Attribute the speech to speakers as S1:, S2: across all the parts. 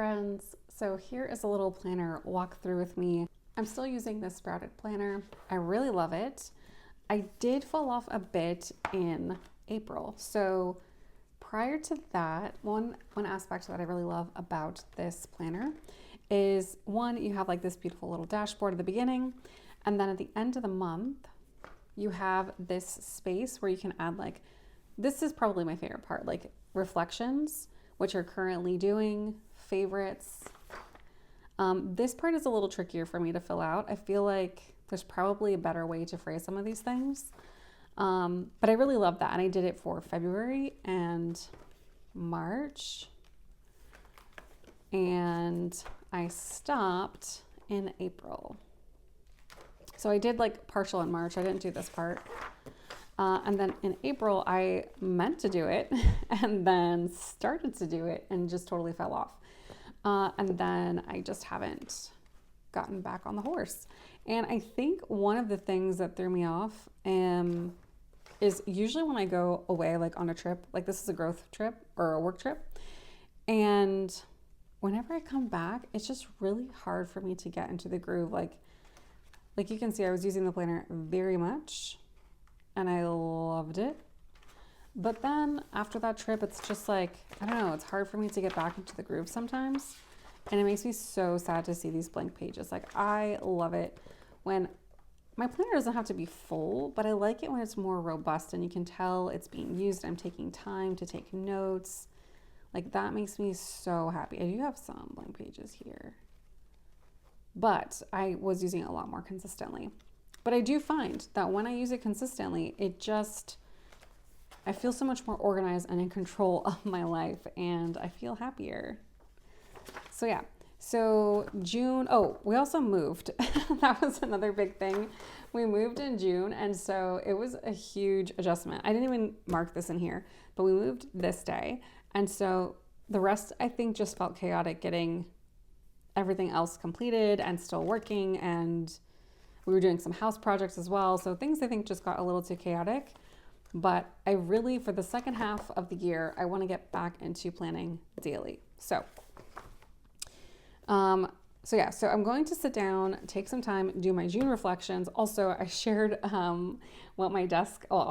S1: friends. So here is a little planner walkthrough with me. I'm still using this sprouted planner. I really love it. I did fall off a bit in April. So prior to that, one aspect that I really love about this planner is one, you have like this beautiful little dashboard at the beginning, and then at the end of the month, you have this space where you can add like, this is probably my favorite part, like reflections, what you're currently doing, favorites. This part is a little trickier for me to fill out. I feel like there's probably a better way to phrase some of these things. But I really love that. And I did it for February and March. And I stopped in April. So I did like partial in March. I didn't do this part. And then in April, I meant to do it and then started to do it and just totally fell off. And then I just haven't gotten back on the horse. And I think one of the things that threw me off is usually when I go away, like on a trip, like this is a growth trip or a work trip. And whenever I come back, it's just really hard for me to get into the groove. Like you can see, I was using the planner very much and I loved it. But then after that trip, it's just like, I don't know, it's hard for me to get back into the groove sometimes. And it makes me so sad to see these blank pages. Like I love it when my planner doesn't have to be full, but I like it when it's more robust and you can tell it's being used. I'm taking time to take notes. Like that makes me so happy. I do have some blank pages here, but I was using it a lot more consistently. But I do find that when I use it consistently, I feel so much more organized and in control of my life, and I feel happier. So yeah, so June, we also moved. That was another big thing. We moved in June, and so it was a huge adjustment. I didn't even mark this in here, but we moved this day. And so the rest, I think, just felt chaotic getting everything else completed and still working, and we were doing some house projects as well. So things I think just got a little too chaotic. But I really, for the second half of the year, I want to get back into planning daily. So I'm going to sit down, take some time, do my June reflections. Also, I shared I'll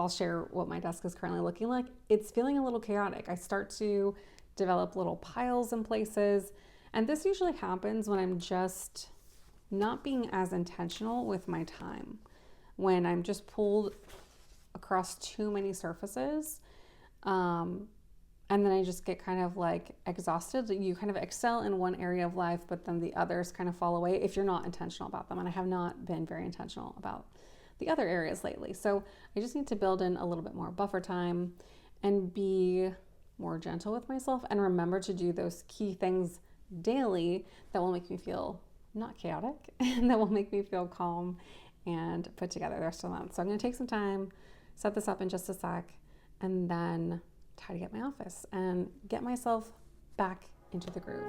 S1: share what my desk is currently looking like. It's feeling a little chaotic. I start to develop little piles in places. And this usually happens when I'm just not being as intentional with my time, when I'm just pulled across too many surfaces. And then I just get kind of like exhausted. You kind of excel in one area of life, but then the others kind of fall away if you're not intentional about them. And I have not been very intentional about the other areas lately. So I just need to build in a little bit more buffer time and be more gentle with myself and remember to do those key things daily that will make me feel not chaotic and that will make me feel calm and put together the rest of the month. So I'm going to take some time, set this up in just a sec, and then tidy up my office and get myself back into the groove.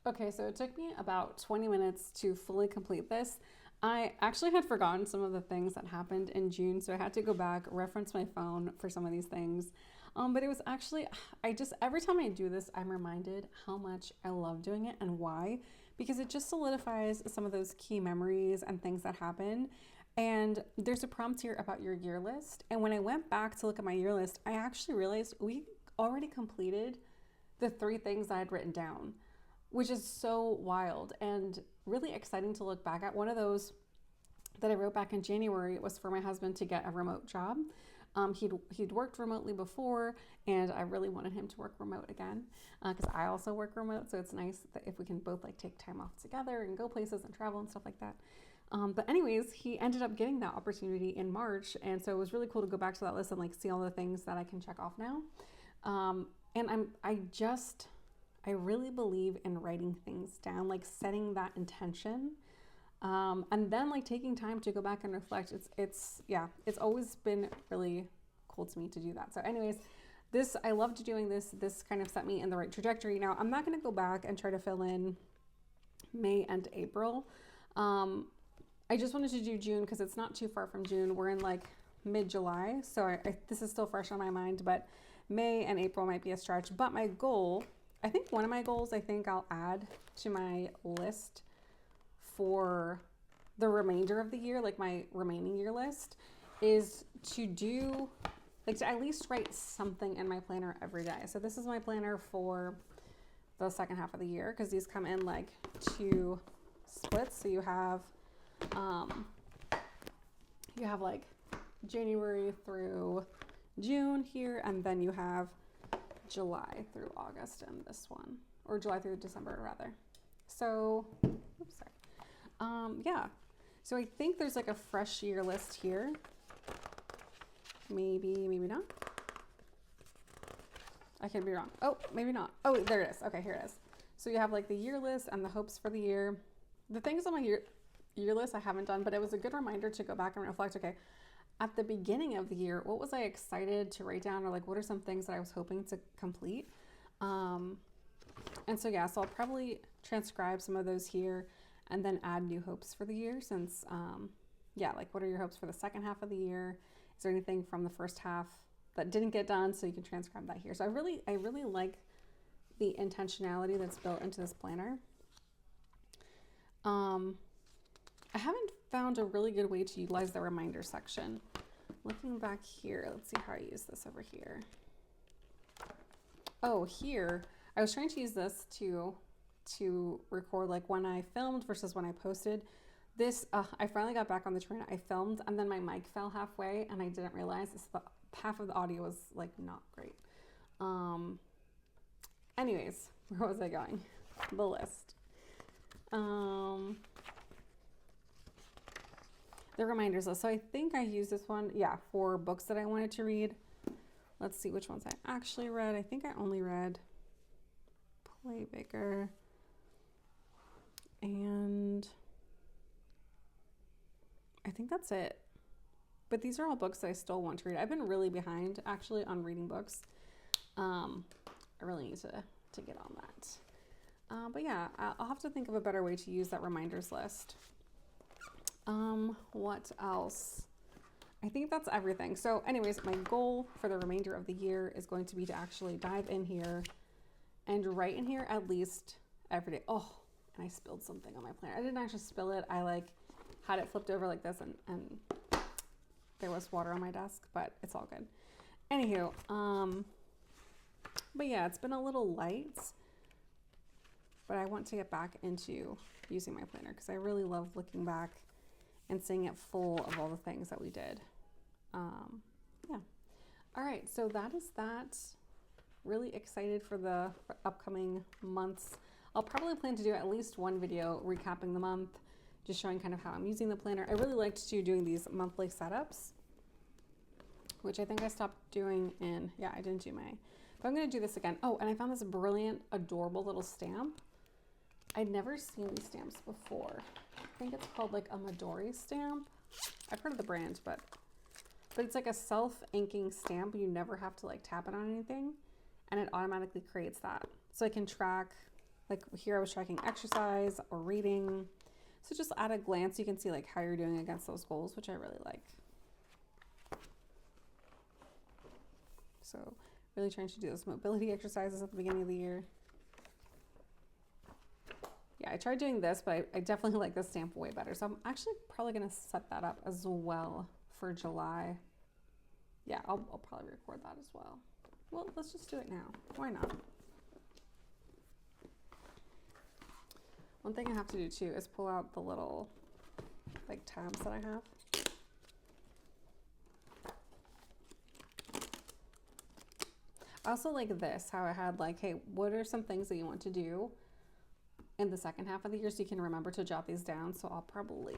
S1: Okay, so it took me about 20 minutes to fully complete this. I actually had forgotten some of the things that happened in June, so I had to go back, reference my phone for some of these things. But it was actually, every time I do this, I'm reminded how much I love doing it and why, because it just solidifies some of those key memories and things that happen. And there's a prompt here about your year list. And when I went back to look at my year list, I actually realized we already completed the 3 things I had written down, which is so wild and really exciting to look back at. One of those that I wrote back in January was for my husband to get a remote job. He'd worked remotely before, and I really wanted him to work remote again because I also work remote. So it's nice that if we can both like take time off together and go places and travel and stuff like that. But anyways, he ended up getting that opportunity in March, and so it was really cool to go back to that list and like see all the things that I can check off now. And I really believe in writing things down, like setting that intention. And then like taking time to go back and reflect. It's always been really cool to me to do that. So anyways, I loved doing this. This kind of set me in the right trajectory. Now I'm not going to go back and try to fill in May and April. I just wanted to do June because it's not too far from June. We're in like mid-July. So this is still fresh on my mind, but May and April might be a stretch. But my goal, I think one of my goals, I think I'll add to my list for the remainder of the year, like my remaining year list, is to at least write something in my planner every day. So this is my planner for the second half of the year because these come in like 2 splits. So you have like January through June here, and then you have July through August in this one, or July through December rather. So, oops, sorry. Yeah. So I think there's like a fresh year list here. Maybe not. I could be wrong. Oh, maybe not. Oh, there it is. Okay, here it is. So you have like the year list and the hopes for the year. The things on my year list I haven't done, but it was a good reminder to go back and reflect. Okay, at the beginning of the year, what was I excited to write down, or like what are some things that I was hoping to complete? And so yeah, so I'll probably transcribe some of those here and then add new hopes for the year since, like what are your hopes for the second half of the year? Is there anything from the first half that didn't get done? So you can transcribe that here. So I really like the intentionality that's built into this planner. I haven't found a really good way to utilize the reminder section. Looking back here, let's see how I use this over here. Oh, here, I was trying to use this to record like when I filmed versus when I posted. This, I finally got back on the train. I filmed and then my mic fell halfway and I didn't realize half of the audio was like not great. Anyways, where was I going? The list. The reminders list. So I think I used this one, for books that I wanted to read. Let's see which ones I actually read. I think I only read Playbaker and I think that's it. But these are all books that I still want to read. I've been really behind actually on reading books. I really need to get on that. But yeah, I'll have to think of a better way to use that reminders list. What else? I think that's everything. So anyways, my goal for the remainder of the year is going to be to actually dive in here and write in here at least every day. Oh, and I spilled something on my planner. I didn't actually spill it. I like had it flipped over like this and there was water on my desk, but it's all good. Anywho, but yeah, it's been a little light, but I want to get back into using my planner because I really love looking back and seeing it full of all the things that we did. Yeah. All right, so that is that. Really excited for the upcoming months. I'll probably plan to do at least one video recapping the month, just showing kind of how I'm using the planner. I really liked doing these monthly setups, which I think I stopped doing I didn't do but I'm gonna do this again. Oh, and I found this brilliant, adorable little stamp. I'd never seen these stamps before. I think it's called like a Midori stamp. I've heard of the brand, but it's like a self-inking stamp. You never have to like tap it on anything and it automatically creates that. So I can track Like here I was tracking exercise or reading. So just at a glance, you can see like how you're doing against those goals, which I really like. So really trying to do those mobility exercises at the beginning of the year. Yeah, I tried doing this, but I definitely like this stamp way better. So I'm actually probably going to set that up as well for July. Yeah, I'll probably record that as well. Well, let's just do it now. Why not? One thing I have to do too is pull out the little like tabs that I have. I also like this, how I had like, hey, what are some things that you want to do in the second half of the year, so you can remember to jot these down. So I'll probably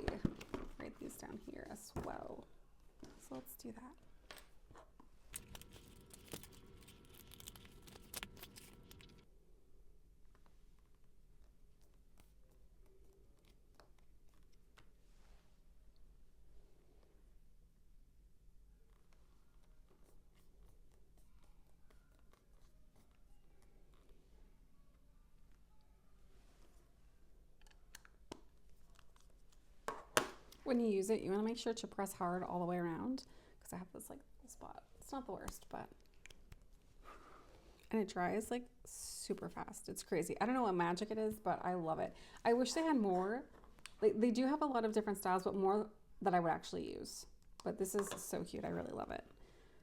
S1: write these down here as well. So let's do that. When you use it, you want to make sure to press hard all the way around, because I have this like little spot. It's not the worst, but, and it dries like super fast. It's crazy. I don't know what magic it is, but I love it. I wish they had more. Like, they do have a lot of different styles, but more that I would actually use. But this is so cute. I really love it.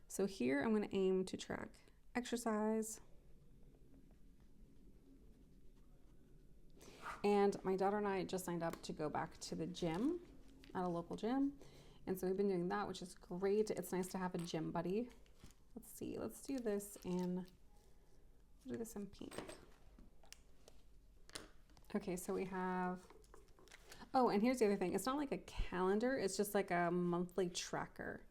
S1: So here I'm going to aim to track exercise. And my daughter and I just signed up to go back to the gym at a local gym. And so we've been doing that, which is great. It's nice to have a gym buddy. Let's see, let's do this in pink. Okay, so we have, oh, and here's the other thing. It's not like a calendar, it's just like a monthly tracker.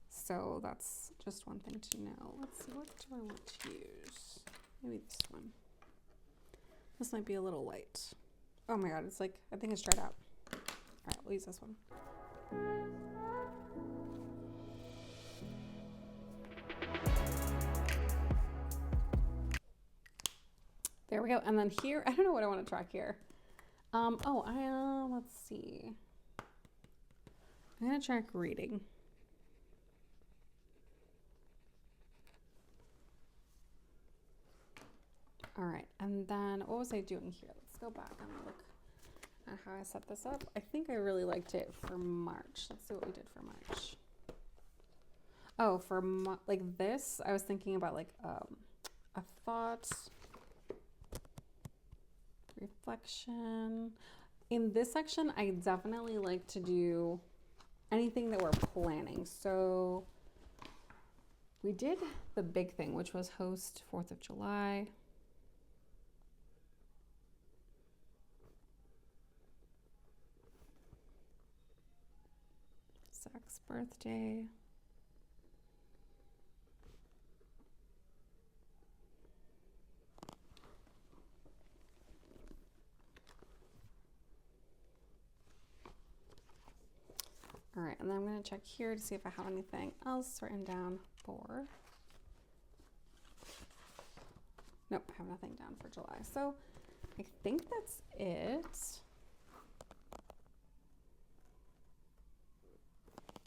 S1: So that's just one thing to know. Let's see, what do I want to use? Maybe this one. This might be a little light. Oh my God, it's like, I think it's dried out. All right, we'll use this one. There we go. And then here, I don't know what I want to track here. Let's see. I'm going to track reading. All right, and then what was I doing here? Let's go back and look at how I set this up. I think I really liked it for March. Let's see what we did for March. Oh, for like this, I was thinking about like a thought, reflection. In this section, I definitely like to do anything that we're planning. So we did the big thing, which was host 4th of July. Zach's birthday. All right, and then I'm going to check here to see if I have anything else written down for. Nope, I have nothing down for July. So I think that's it.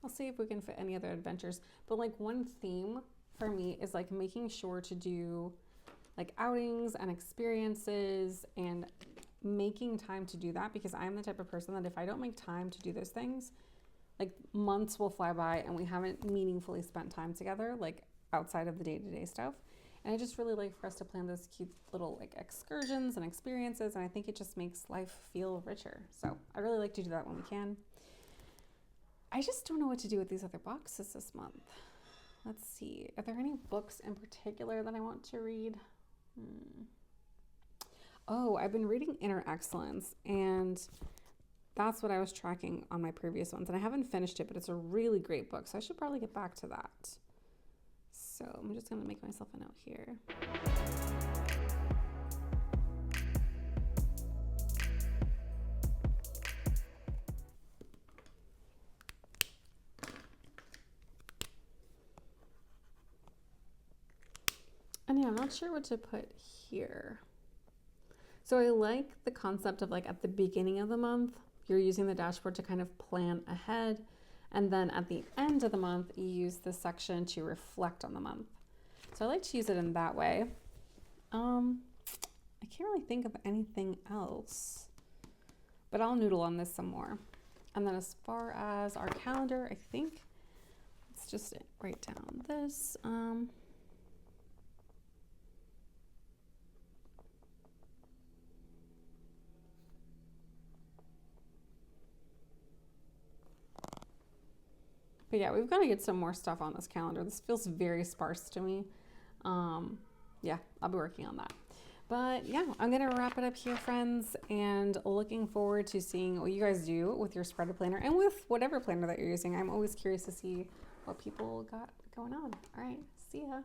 S1: I'll see if we can fit any other adventures. But like one theme for me is like making sure to do like outings and experiences and making time to do that, because I'm the type of person that if I don't make time to do those things, like months will fly by and we haven't meaningfully spent time together, like outside of the day-to-day stuff. And I just really like for us to plan those cute little like excursions and experiences. And I think it just makes life feel richer. So I really like to do that when we can. I just don't know what to do with these other boxes this month. Let's see. Are there any books in particular that I want to read? Oh, I've been reading Inner Excellence, and that's what I was tracking on my previous ones. And I haven't finished it, but it's a really great book. So I should probably get back to that. So I'm just going to make myself a note here. And yeah, I'm not sure what to put here. So I like the concept of like at the beginning of the month, you're using the dashboard to kind of plan ahead. And then at the end of the month, you use this section to reflect on the month. So I like to use it in that way. I can't really think of anything else, but I'll noodle on this some more. And then as far as our calendar, I think let's just write down this. But yeah, we've got to get some more stuff on this calendar. This feels very sparse to me. Yeah, I'll be working on that. But yeah, I'm going to wrap it up here, friends, and looking forward to seeing what you guys do with your spreader planner and with whatever planner that you're using. I'm always curious to see what people got going on. All right, see ya.